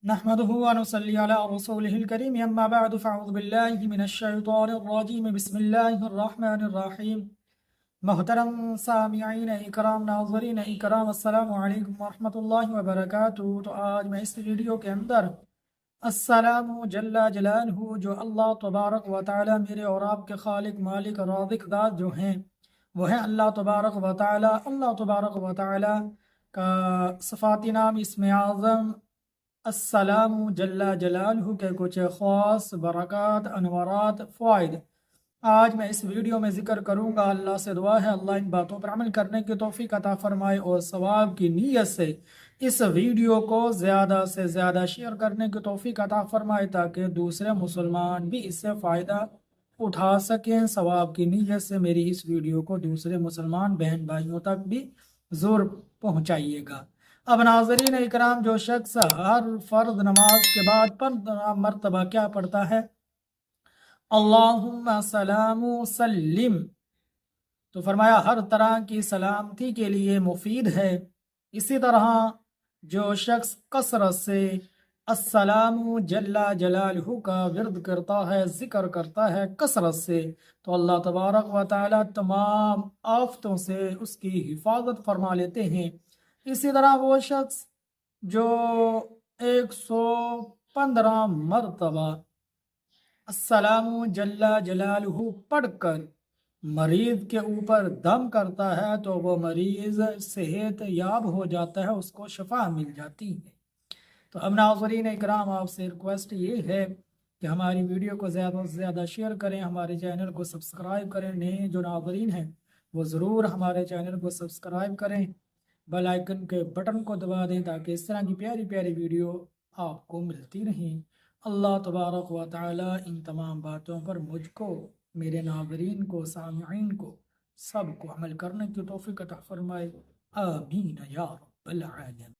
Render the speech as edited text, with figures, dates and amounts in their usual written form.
نحمده ونصلي على رسوله الكريم اما بعد فاعوذ باللہ من الشیطان الرجیم بسم اللہ الرحمن الرحیم محترم سامعین اکرام ناظرین اکرام السلام علیکم ورحمۃ اللہ وبرکاتہ۔ تو آج میں اس ویڈیو کے اندر السلام جل جلالہ جو اللہ تبارک و تعالی میرے اور آپ کے خالق مالک رازق ذات جو ہیں وہ ہیں اللہ تبارک و تعالی۔ اللہ تبارک و تعالی کا صفاتی نام اسم اعظم السلام جل جلالہ کے کچھ خاص برکات انوارات فوائد آج میں اس ویڈیو میں ذکر کروں گا۔ اللہ سے دعا ہے اللہ ان باتوں پر عمل کرنے کی توفیق عطا فرمائے اور ثواب کی نیت سے اس ویڈیو کو زیادہ سے زیادہ شیئر کرنے کی توفیق عطا فرمائے تاکہ دوسرے مسلمان بھی اس سے فائدہ اٹھا سکیں۔ ثواب کی نیت سے میری اس ویڈیو کو دوسرے مسلمان بہن بھائیوں تک بھی ضرور پہنچائیے گا۔ اب ناظرین اکرام، جو شخص ہر فرض نماز کے بعد 15 مرتبہ کیا پڑھتا ہے؟ اللہم سلام سلم، تو فرمایا ہر طرح کی سلامتی کے لیے مفید ہے۔ اسی طرح جو شخص کثرت سے السلام جل جلالہ کا ورد کرتا ہے، ذکر کرتا ہے کثرت سے، تو اللہ تبارک و تعالی تمام آفتوں سے اس کی حفاظت فرما لیتے ہیں۔ اسی طرح وہ شخص جو 115 مرتبہ السلام جل جلالہ پڑھ کر مریض کے اوپر دم کرتا ہے تو وہ مریض صحت یاب ہو جاتا ہے، اس کو شفا مل جاتی ہے۔ تو اب ناظرین اکرام، آپ سے ریکویسٹ یہ ہے کہ ہماری ویڈیو کو زیادہ سے زیادہ شیئر کریں، ہمارے چینل کو سبسکرائب کریں۔ نئے جو ناظرین ہیں وہ ضرور ہمارے چینل کو سبسکرائب کریں، بیل آئیکن کے بٹن کو دبا دیں تاکہ اس طرح کی پیاری پیاری ویڈیو آپ کو ملتی رہیں۔ اللہ تبارک و تعالی ان تمام باتوں پر مجھ کو، میرے ناظرین کو، سامعین کو، سب کو عمل کرنے کی توفیق عطا فرمائے۔ آمین یا رب العالمین۔